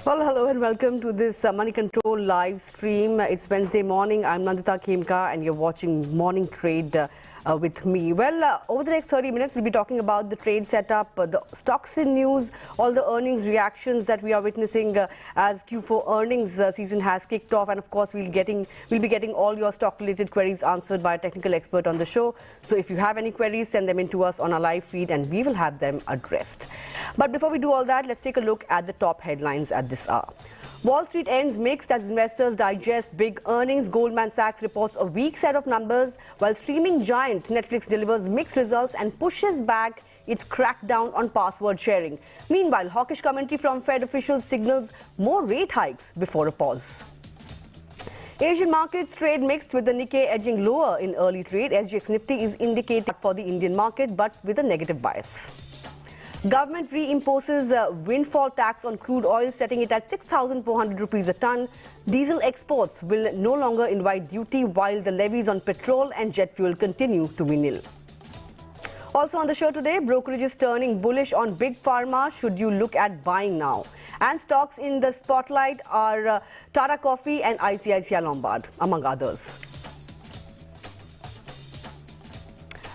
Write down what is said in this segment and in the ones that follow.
Well, hello and welcome to this Moneycontrol live stream. It's Wednesday morning. I'm Nandita Khemka and you're watching Morning Trade with me. Well, over the next 30 minutes, we'll be talking about the trade setup, the stocks in news, all the earnings reactions that we are witnessing as Q4 earnings season has kicked off. And of course, we'll be getting all your stock-related queries answered by a technical expert on the show. So if you have any queries, send them in to us on our live feed and we will have them addressed. But before we do all that, let's take a look at the top headlines at this hour. Wall Street ends mixed as investors digest big earnings. Goldman Sachs reports a weak set of numbers, while streaming giant Netflix delivers mixed results and pushes back its crackdown on password sharing. Meanwhile, hawkish commentary from Fed officials signals more rate hikes before a pause. Asian markets trade mixed with the Nikkei edging lower in early trade. SGX Nifty is indicated for the Indian market but with a negative bias. Government reimposes a windfall tax on crude oil, setting it at 6,400 rupees a tonne. Diesel exports will no longer invite duty, while the levies on petrol and jet fuel continue to be nil. Also on the show today, brokerages turning bullish on big pharma. Should you look at buying now? And stocks in the spotlight are Tata Coffee and ICICI Lombard, among others.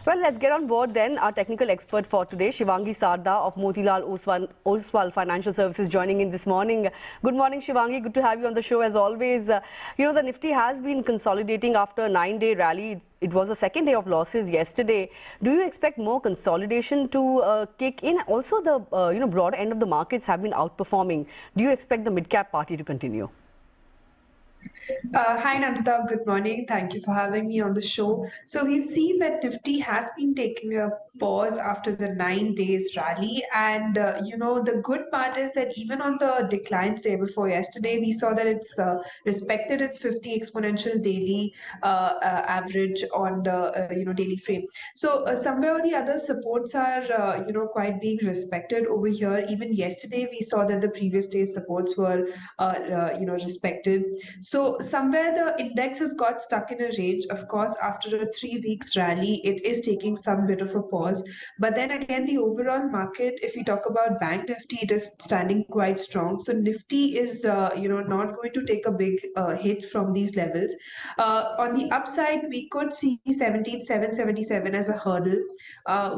Well, let's get on board then. Our technical expert for today, Shivangi Sarda of Motilal Oswal Financial Services, joining in this morning. Good morning, Shivangi. Good to have you on the show as always. The Nifty has been consolidating after a 9-day rally. It was the second day of losses yesterday. Do you expect more consolidation to kick in? Also, the broad end of the markets have been outperforming. Do you expect the mid-cap party to continue? Hi Nandita, good morning. Thank you for having me on the show. So we've seen that Nifty has been taking a pause after the 9 days rally, and the good part is that even on the declines day before yesterday, we saw that it's respected its 50 exponential daily average on the daily frame. So somewhere or the other, supports are quite being respected over here. Even yesterday, we saw that the previous day's supports were respected. So somewhere the index has got stuck in a range. Of course, after a 3 weeks rally, it is taking some bit of a pause. But then again, the overall market, if we talk about Bank Nifty, it is standing quite strong. So Nifty is, not going to take a big hit from these levels. On the upside, we could see 17,777 as a hurdle,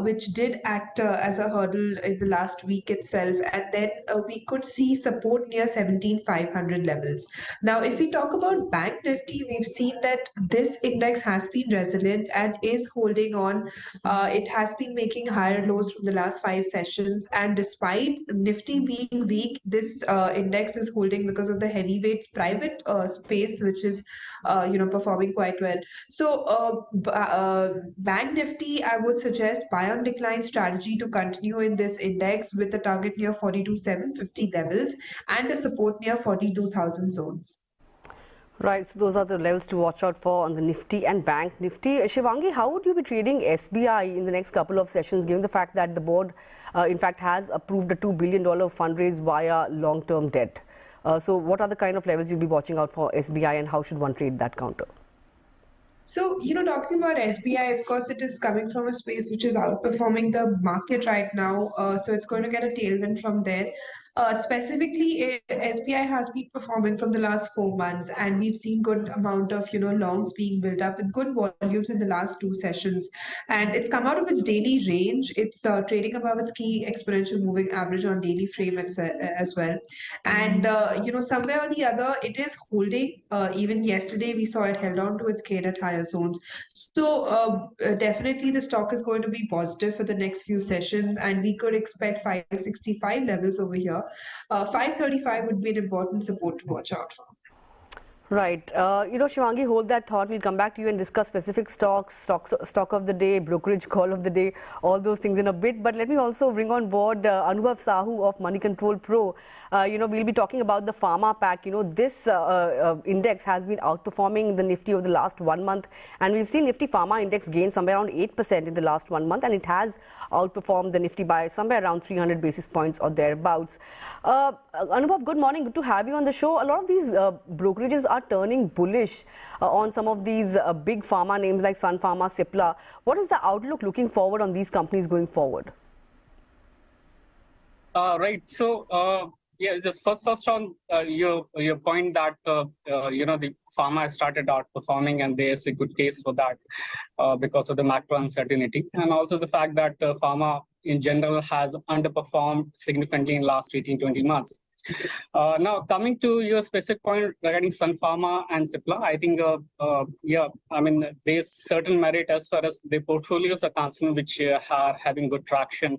which did act as a hurdle in the last week itself. And then we could see support near 17,500 levels. Now, if we talk about Bank Nifty, we've seen that this index has been resilient and is holding on. It has been making higher lows from the last 5 sessions, and despite Nifty being weak, this index is holding because of the heavyweights private space, which is performing quite well. So Bank Nifty, I would suggest buy on decline strategy to continue in this index with a target near 42,750 levels and a support near 42,000 zones. Right, so those are the levels to watch out for on the Nifty and Bank Nifty. Shivangi, how would you be trading SBI in the next couple of sessions, given the fact that the board, in fact, has approved a $2 billion fundraise via long-term debt? So what are the kind of levels you'll be watching out for SBI, and how should one trade that counter? So, talking about SBI, of course, it is coming from a space which is outperforming the market right now. So it's going to get a tailwind from there. Specifically, SBI has been performing from the last 4 months, and we've seen good amount of longs being built up with good volumes in the last 2 sessions, and it's come out of its daily range. It's trading above its key exponential moving average on daily frame as well, and somewhere or the other, it is holding. Even yesterday, we saw it held on to its gain at higher zones. So definitely, the stock is going to be positive for the next few sessions, and we could expect 565 levels over here. 535 would be an important support to watch out for. Right. Shivangi, hold that thought. We'll come back to you and discuss specific stocks, stock of the day, brokerage call of the day, all those things in a bit. But let me also bring on board Anubhav Sahu of Moneycontrol Pro. We'll be talking about the Pharma pack. This index has been outperforming the Nifty over the last 1 month. And we've seen Nifty Pharma index gain somewhere around 8% in the last 1 month. And it has outperformed the Nifty by somewhere around 300 basis points or thereabouts. Anubhav, good morning. Good to have you on the show. A lot of these brokerages are turning bullish on some of these big pharma names like Sun Pharma, Cipla. What is the outlook looking forward on these companies going forward? Right. So Yeah, the first on your point that the pharma has started outperforming, and there's a good case for that because of the macro uncertainty, and also the fact that pharma in general has underperformed significantly in last 18-20 months. Now, coming to your specific point regarding Sun Pharma and Cipla, I think, there's certain merit as far as the portfolios are concerned, which are having good traction.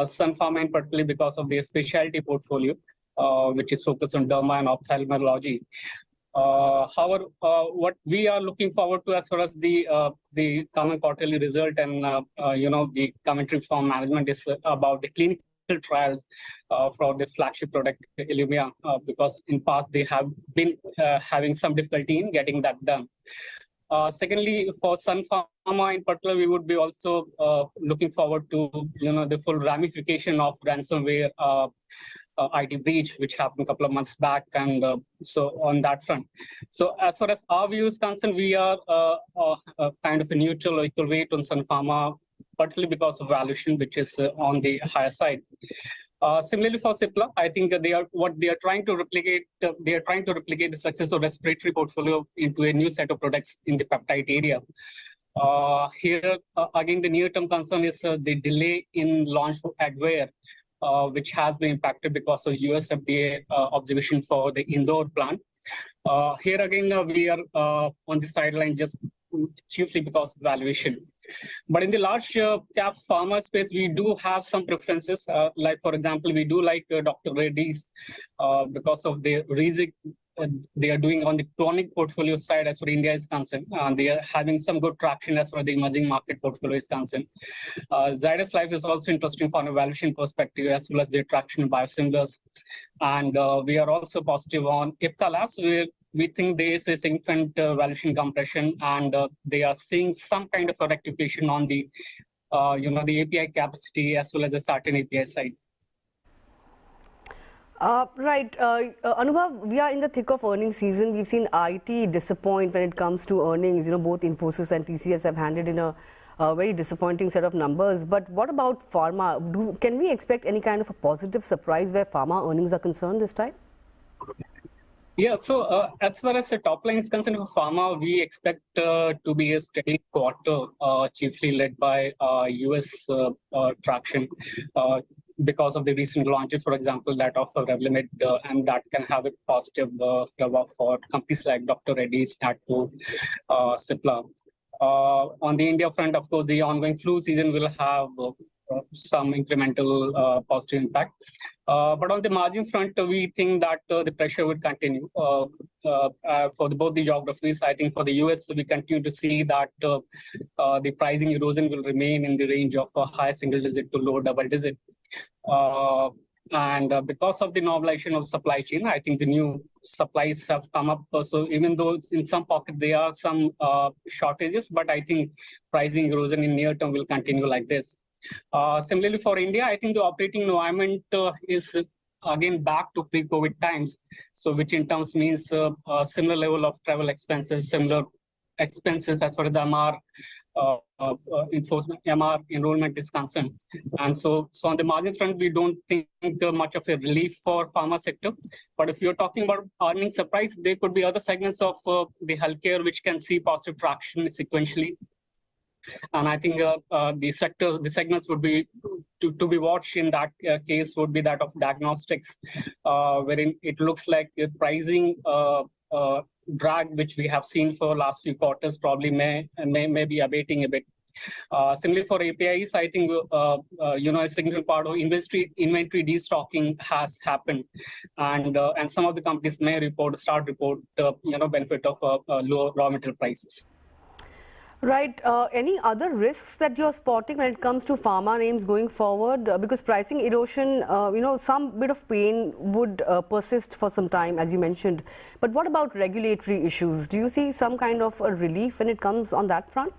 Sun Pharma in particular because of their specialty portfolio, which is focused on derma and ophthalmology. However, what we are looking forward to as far as the coming quarterly result and the commentary from management is about the clinical trials for the flagship product Ilumya, because in past they have been having some difficulty in getting that done. Secondly, for Sun Pharma in particular, we would be also looking forward to the full ramification of ransomware IT breach, which happened a couple of months back, and so on that front. So as far as our view is concerned, we are kind of a neutral or equal weight on Sun Pharma, particularly because of valuation, which is on the higher side. Similarly for Cipla, I think they are trying to replicate the success of respiratory portfolio into a new set of products in the peptide area. Here again, the near-term concern is the delay in launch for Advair, which has been impacted because of US FDA observation for the Indore plant. Here again, we are on the sideline just chiefly because of valuation. But in the large cap pharma space, we do have some preferences. Like, for example, we do like Dr. Reddy's because of the reason they are doing on the chronic portfolio side as far as India is concerned. They are having some good traction as far as the emerging market portfolio is concerned. Zydus Life is also interesting from a valuation perspective as well as the traction in biosimilars. And we are also positive on Ipca Labs, where we think there is a significant valuation compression, and they are seeing some kind of a rectification on the the API capacity as well as the certain API side. Right. Anubhav, we are in the thick of earnings season. We've seen IT disappoint when it comes to earnings. Both Infosys and TCS have handed in a very disappointing set of numbers. But what about pharma? Can we expect any kind of a positive surprise where pharma earnings are concerned this time? Yeah, so as far as the top line is concerned for pharma, we expect to be a steady quarter, chiefly led by US traction because of the recent launches, for example, that of Revlimid, and that can have a positive rub-off for companies like Dr. Reddy's, Natco, Cipla. On the India front, of course, the ongoing flu season will have some incremental positive impact. But on the margin front, we think that the pressure would continue for both the geographies. I think for the US, we continue to see that the pricing erosion will remain in the range of high single digit to low double digit. And because of the normalization of supply chain, I think the new supplies have come up. So even though in some pockets there are some shortages, but I think pricing erosion in near term will continue like this. Similarly for India, I think the operating environment is again back to pre-COVID times. So which in terms means a similar level of travel expenses, similar expenses as far as the MR enforcement, MR enrollment is concerned. And so on the margin front, we don't think much of a relief for pharma sector. But if you're talking about earnings surprise, there could be other segments of the healthcare which can see positive traction sequentially. And I think the segments would be to be watched in that case would be that of diagnostics, wherein it looks like the pricing drag which we have seen for last few quarters probably may be abating a bit. Similarly for APIs, I think a significant part of inventory destocking has happened, and some of the companies may start report benefit of lower raw material prices. Right. Any other risks that you're spotting when it comes to pharma names going forward? Because pricing erosion, some bit of pain would persist for some time, as you mentioned. But what about regulatory issues? Do you see some kind of a relief when it comes on that front?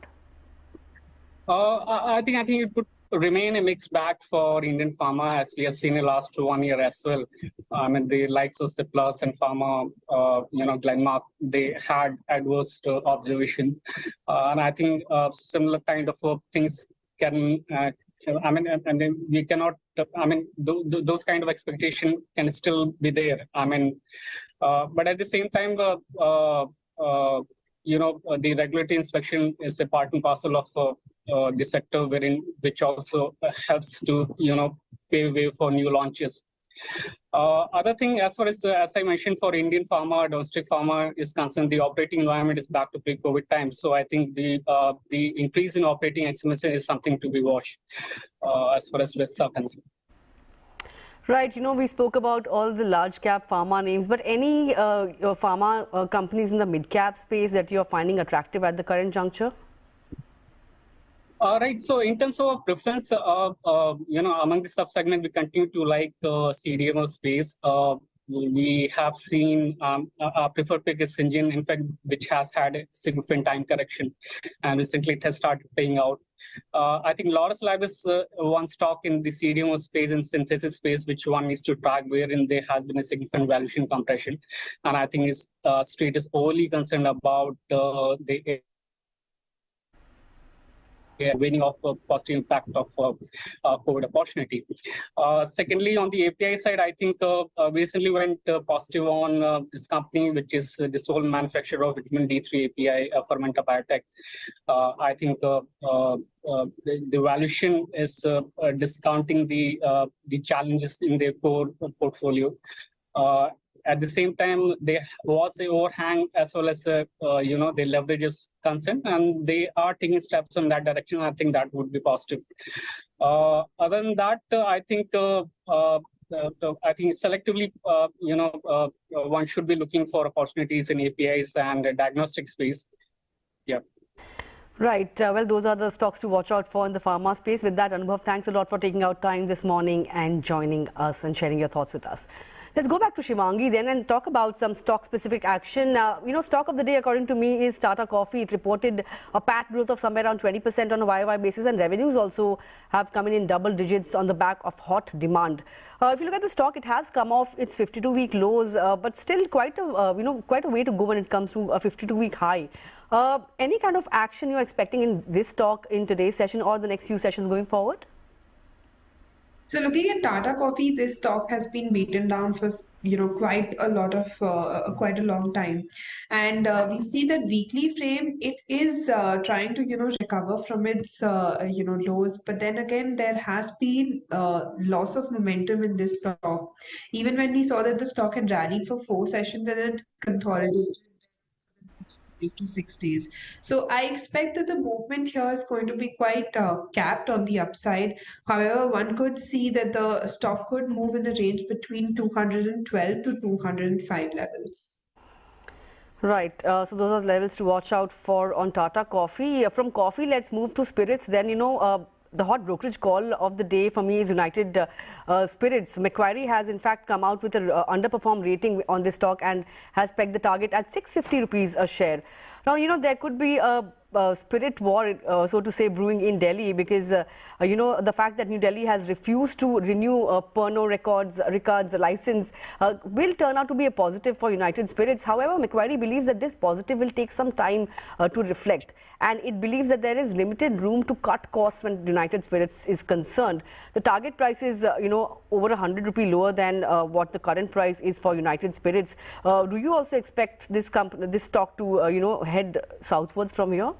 I think it would remain a mixed bag for Indian pharma, as we have seen in the last 1 year as well. I mean, the likes of Cipla and Pharma, Glenmark, they had adverse observation. And I think similar kind of things can I mean, and then we cannot. I mean, those kind of expectation can still be there. I mean, but at the same time, the regulatory inspection is a part and parcel of the sector, which also helps to pave way for new launches. Other thing, as far as I mentioned, for Indian pharma, domestic pharma is concerned, the operating environment is back to pre-COVID times. So I think the increase in operating expenses is something to be watched as far as risks are concerned. Right, we spoke about all the large cap pharma names, but any pharma companies in the mid cap space that you're finding attractive at the current juncture? Right. So in terms of preference, among the sub-segment, we continue to like CDMO space. We have seen our preferred pick is Syngene, in fact, which has had a significant time correction, and recently it has started paying out. I think Laurus Lab is one stock in the CDMO space and synthesis space, which one needs to track, wherein there has been a significant valuation compression. And I think Street is overly concerned about the winning of a positive impact of COVID opportunity. Secondly, on the API side, I think we recently went positive on this company, which is the sole manufacturer of vitamin D3 API, Fermenta Biotech. I think the valuation is discounting the challenges in their core portfolio. At the same time, there was an overhang as well as the leverage is concerned, and they are taking steps in that direction. I think that would be positive. Other than that, I think selectively, one should be looking for opportunities in APIs and diagnostic space. Yeah. Right. Well, those are the stocks to watch out for in the pharma space. With that, Anubhav, thanks a lot for taking out time this morning and joining us and sharing your thoughts with us. Let's go back to Shivangi then and talk about some stock-specific action. Stock of the day, according to me, is Tata Coffee. It reported a PAT growth of somewhere around 20% on a YOY basis, and revenues also have come in double digits on the back of hot demand. If you look at the stock, it has come off its 52-week lows, but still quite a way to go when it comes to a 52-week high. Any kind of action you're expecting in this stock in today's session or the next few sessions going forward? So looking at Tata Coffee, this stock has been beaten down for quite a long time, and we see that weekly frame it is trying to recover from its lows, but then again there has been loss of momentum in this stock. Even when we saw that the stock had rallied for 4 sessions and it consolidated to 6 days. So I expect that the movement here is going to be quite capped on the upside. However, one could see that the stock could move in the range between 212 to 205 levels. Right. So those are levels to watch out for on Tata Coffee. From coffee, let's move to spirits. Then, the hot brokerage call of the day for me is United Spirits. Macquarie has in fact come out with an underperformed rating on this stock and has pegged the target at 650 rupees a share. Now, there could be a spirit war, so to say, brewing in Delhi because, the fact that New Delhi has refused to renew Pernod Ricard's license will turn out to be a positive for United Spirits. However, Macquarie believes that this positive will take some time to reflect, and it believes that there is limited room to cut costs when United Spirits is concerned. The target price is, over 100 rupee lower than what the current price is for United Spirits. Do you also expect this stock to, head southwards from here?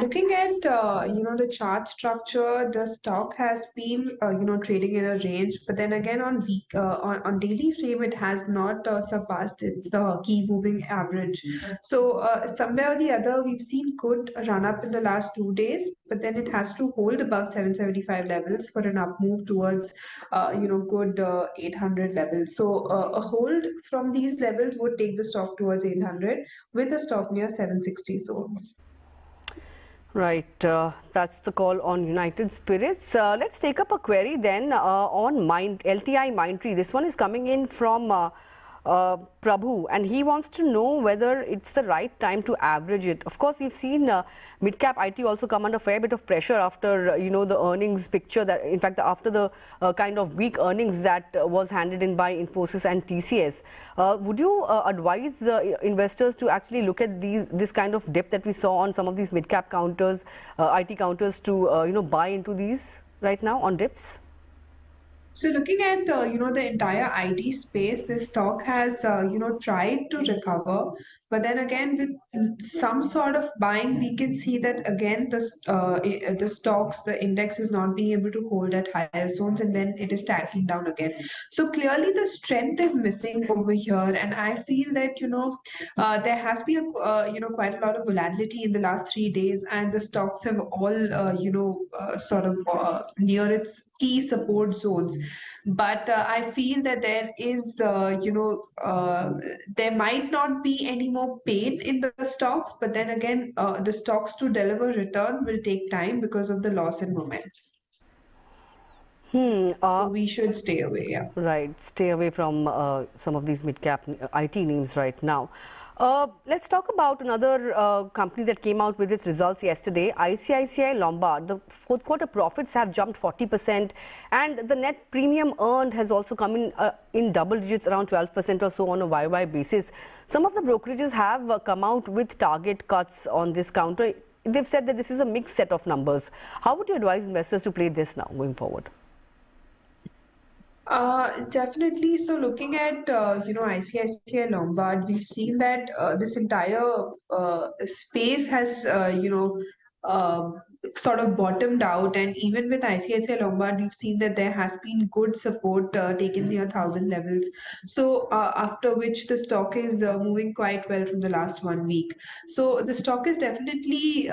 Looking at the chart structure, the stock has been trading in a range, but then again on daily frame it has not surpassed its key moving average. So somewhere or the other we've seen good run up in the last 2 days, but then it has to hold above 775 levels for an up move towards good 800 levels. So a hold from these levels would take the stock towards 800 with a stop near 760 zones. Right, that's the call on United Spirits. Let's take up a query then on LTI Mindtree. This one is coming in from Prabhu, and he wants to know whether it's the right time to average it. Of course, we've seen mid-cap IT also come under a fair bit of pressure after, the earnings picture that, in fact, after the kind of weak earnings that was handed in by Infosys and TCS. Would you advise investors to actually look at this kind of dip that we saw on some of these mid-cap counters, IT counters, to, buy into these right now on dips? So looking at the entire IT space, this stock has tried to recover, but then again with some sort of buying, we can see that again the stocks, the index is not being able to hold at higher zones, and then it is tackling down again. So clearly the strength is missing over here, and I feel that there has been quite a lot of volatility in the last 3 days, and the stocks have all sort of near its key support zones. But I feel that there is, there might not be any more pain in the stocks, but then again, the stocks to deliver return will take time because of the loss in momentum. So we should stay away, yeah. Right, stay away from some of these mid-cap IT names right now. Let's talk about another company that came out with its results yesterday, ICICI Lombard. The fourth quarter profits have jumped 40%, and the net premium earned has also come in double digits, around 12% or so on a YY basis. Some of the brokerages have come out with target cuts on this counter. They've said that this is a mixed set of numbers. How would you advise investors to play this now going forward? Definitely. So looking at ICICI Lombard, we've seen that this entire space has sort of bottomed out, and even with ICICI Lombard, we've seen that there has been good support taken near 1,000 levels. So after which the stock is moving quite well from the last 1 week. So the stock is definitely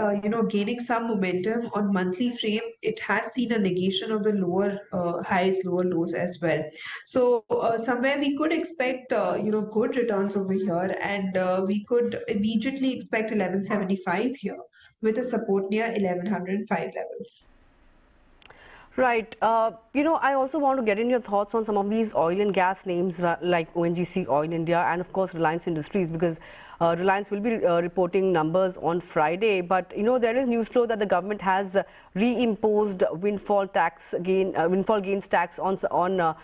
gaining some momentum on monthly frame. It has seen a negation of the lower highs, lower lows as well. So somewhere we could expect good returns over here, and we could immediately expect 1175 here, with a support near 1105 levels. Right. I also want to get in your thoughts on some of these oil and gas names like ONGC, Oil India, and of course Reliance Industries, because Reliance will be reporting numbers on Friday. But there is news flow that the government has reimposed windfall gains tax on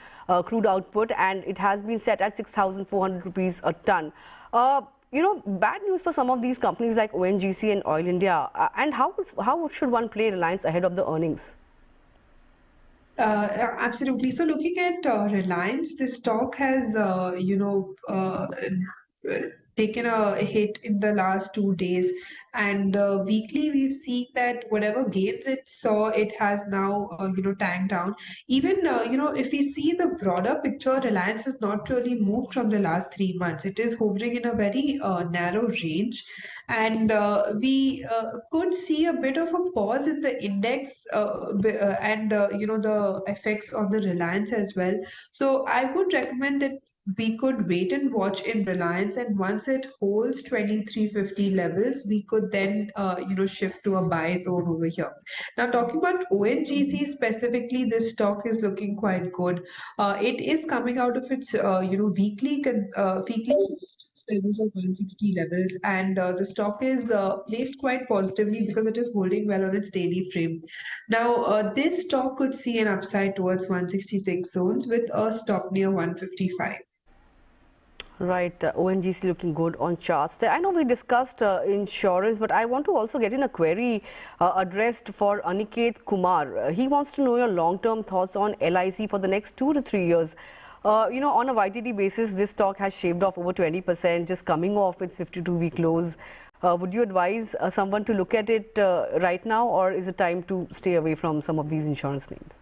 crude output, and it has been set at 6,400 rupees a ton. Bad news for some of these companies like ONGC and Oil India. And how should one play Reliance ahead of the earnings? Absolutely. So looking at Reliance, the stock has, taken a hit in the last 2 days, and weekly we've seen that whatever gains it saw, it has now tanked down. Even if we see the broader picture, Reliance has not really moved from the last 3 months. It is hovering in a very narrow range, and we could see a bit of a pause in the index and the effects on the Reliance as well. So I would recommend that we could wait and watch in Reliance, and once it holds 2350 levels, we could then shift to a buy zone over here. Now talking about ONGC specifically, this stock is looking quite good. It is coming out of its weekly levels of 160 levels, and the stock is placed quite positively because it is holding well on its daily frame. Now this stock could see an upside towards 166 zones with a stop near 155. Right, ONGC looking good on charts. I know we discussed insurance, but I want to also get in a query addressed for Aniket Kumar. He wants to know your long-term thoughts on LIC for the next 2 to 3 years. On a YTD basis, this stock has shaved off over 20%, just coming off its 52-week lows. Would you advise someone to look at it right now, or is it time to stay away from some of these insurance names?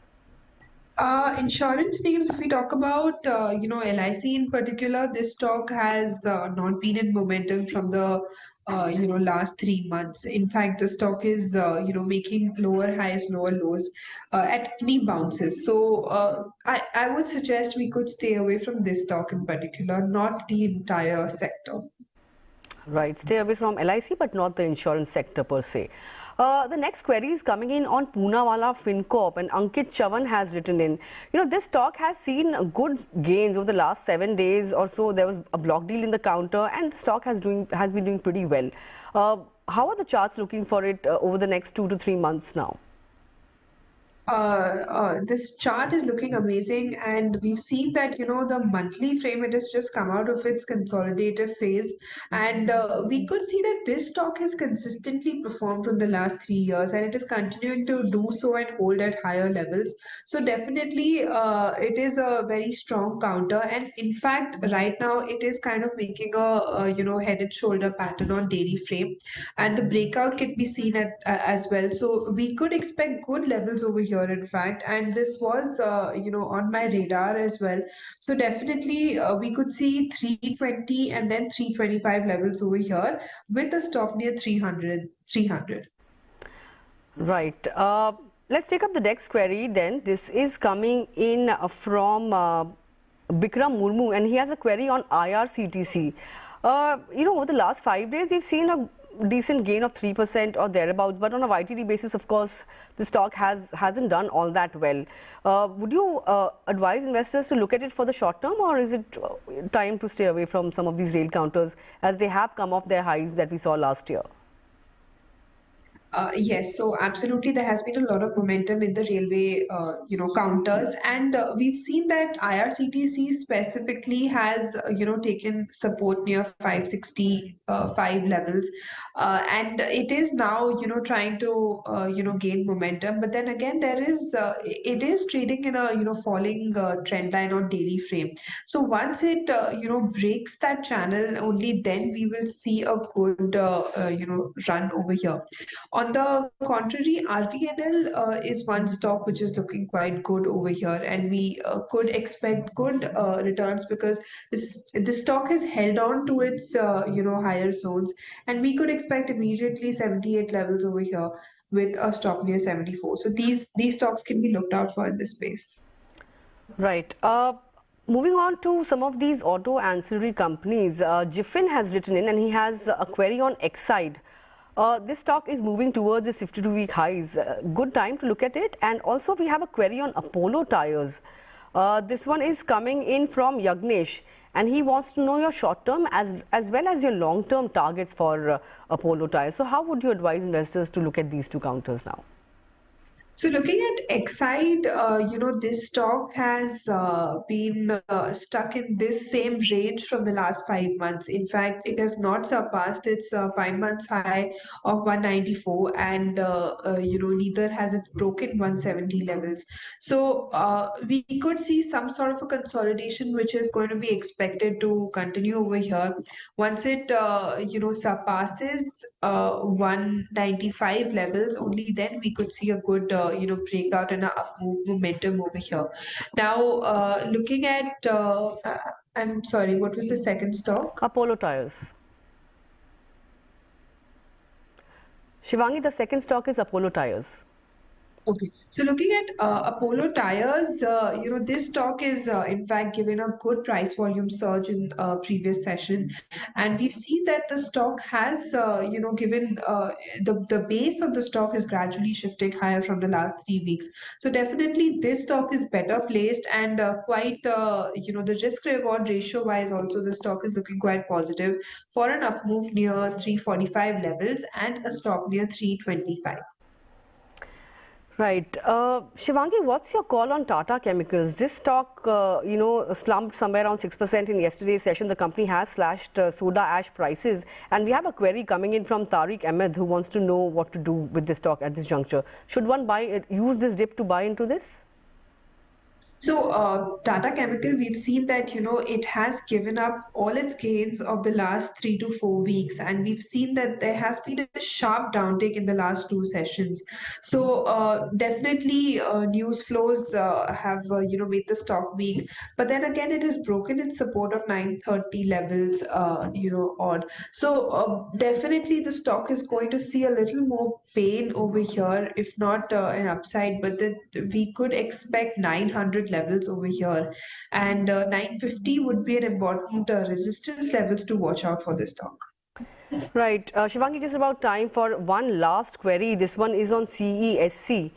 Insurance names, if we talk about, LIC in particular, this stock has not been in momentum from the, last 3 months. In fact, the stock is, making lower highs, lower lows at any bounces. So I would suggest we could stay away from this stock in particular, not the entire sector. Right, stay away from LIC, but not the insurance sector per se. The next query is coming in on Punawala Fincorp, and Ankit Chavan has written in. This stock has seen good gains over the last 7 days or so. There was a block deal in the counter, and the stock has been doing pretty well. How are the charts looking for it over the next 2 to 3 months now? This chart is looking amazing, and we've seen that the monthly frame, it has just come out of its consolidative phase, and we could see that this stock has consistently performed from the last 3 years, and it is continuing to do so and hold at higher levels. So definitely it is a very strong counter, and in fact right now it is kind of making a head and shoulder pattern on daily frame, and the breakout can be seen at as well. So we could expect good levels over here, in fact, and this was on my radar as well. So definitely we could see 320 and then 325 levels over here with a stop near 300. Right. Let's take up the next query then. This is coming in from Bikram Murmu, and he has a query on IRCTC. Over the last 5 days, we've seen a decent gain of 3% or thereabouts, but on a YTD basis, of course, the stock hasn't done all that well. Would you advise investors to look at it for the short term, or is it time to stay away from some of these rail counters as they have come off their highs that we saw last year? Yes, so absolutely, there has been a lot of momentum in the railway, counters, and we've seen that IRCTC specifically has, taken support near 565 levels, and it is now, trying to, gain momentum. But then again, it is trading in a, falling trend line on daily frame. So once it, breaks that channel, only then we will see a good, run over here. On the contrary, RVNL is one stock which is looking quite good over here, and we could expect good returns because this stock has held on to its higher zones, and we could expect immediately 78 levels over here with a stop near 74. So these stocks can be looked out for in this space. Right. Moving on to some of these auto ancillary companies, Jiffin has written in, and he has a query on Exide. This stock is moving towards the 52-week highs. Good time to look at it. And also we have a query on Apollo Tyres. This one is coming in from Yagnesh, and he wants to know your short-term as well as your long-term targets for Apollo Tyres. So how would you advise investors to look at these two counters now? So looking at Exide, this stock has been stuck in this same range from the last 5 months. In fact, it has not surpassed its 5 months high of 194, and neither has it broken 170 levels. So we could see some sort of a consolidation, which is going to be expected to continue over here. Once it surpasses 195 levels, only then we could see a good breakout and a up momentum over here. Now, looking at, I'm sorry, what was the second stock? Apollo Tyres. Shivangi, the second stock is Apollo Tyres. Okay, so looking at Apollo Tyres, this stock is in fact given a good price volume surge in previous session, and we've seen that the stock has given the base of the stock is gradually shifting higher from the last 3 weeks. So definitely this stock is better placed, and quite the risk reward ratio wise also the stock is looking quite positive for an up move near 345 levels and a stop near 325. Right. Shivangi, what's your call on Tata Chemicals? This stock, slumped somewhere around 6% in yesterday's session. The company has slashed soda ash prices. And we have a query coming in from Tariq Ahmed, who wants to know what to do with this stock at this juncture. Should one use this dip to buy into this? So Tata Chemical, we've seen that it has given up all its gains of the last 3 to 4 weeks, and we've seen that there has been a sharp downtick in the last 2 sessions. So definitely news flows have made the stock weak, but then again it has broken its support of 930 levels odd. So definitely the stock is going to see a little more pain over here, if not an upside, but that we could expect 900 levels over here, and 950 would be an important resistance levels to watch out for this stock. Right. Shivangi, just about time for one last query. This one is on CESC.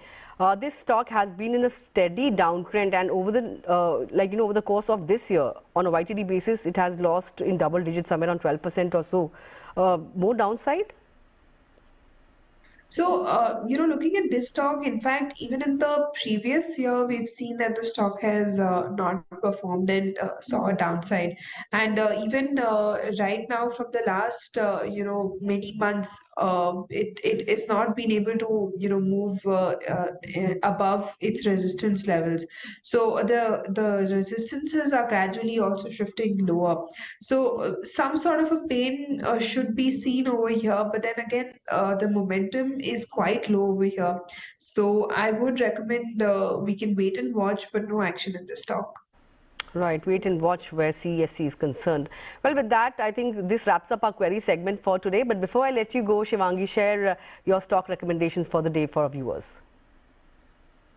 This stock has been in a steady downtrend, and over the over the course of this year, on a YTD basis, it has lost in double digits, somewhere around 12% or so. More downside? So, looking at this stock, in fact, even in the previous year, we've seen that the stock has not performed and saw a downside. And even right now, from the last, many months, it is not been able to, move above its resistance levels. So the resistances are gradually also shifting lower. So some sort of a pain should be seen over here, but then again, the momentum is quite low over here. So I would recommend we can wait and watch, but no action in the stock. Right, wait and watch where CESC is concerned. Well, with that, I think this wraps up our query segment for today. But before I let you go, Shivangi, share your stock recommendations for the day for our viewers.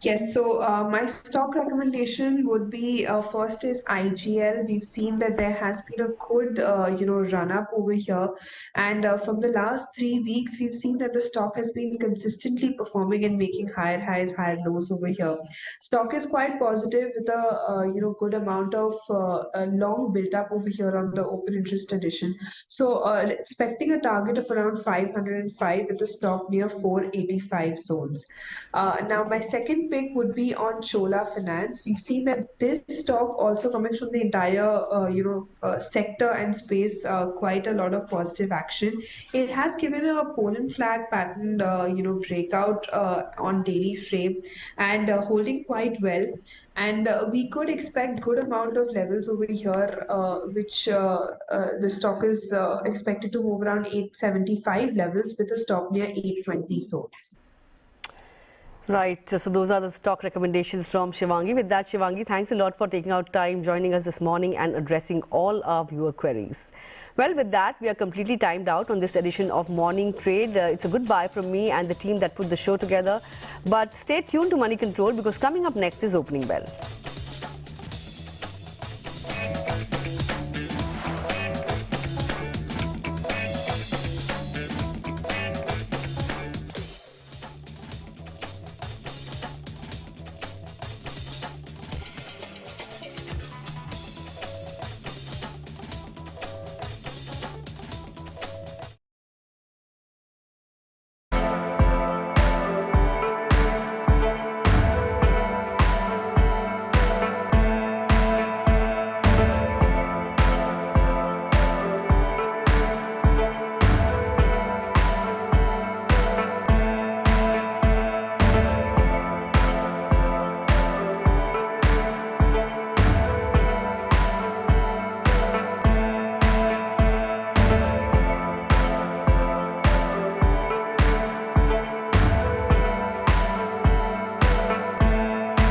Yes, so my stock recommendation would be first is IGL. We've seen that there has been a good, run up over here, and from the last 3 weeks, we've seen that the stock has been consistently performing and making higher highs, higher lows over here. Stock is quite positive with a good amount of a long built up over here on the open interest edition. So expecting a target of around 505 with the stock near 485 zones. Now my second pick would be on Chola Finance. We've seen that this stock also coming from the entire sector and space quite a lot of positive action. It has given a Poland flag pattern breakout on daily frame and holding quite well. And we could expect good amount of levels over here, which the stock is expected to move around 875 levels with a stop near 820 zones. Right, so those are the stock recommendations from Shivangi. With that, Shivangi, thanks a lot for taking out time, joining us this morning and addressing all our viewer queries. Well, with that, we are completely timed out on this edition of Morning Trade. It's a goodbye from me and the team that put the show together. But stay tuned to Moneycontrol, because coming up next is Opening Bell.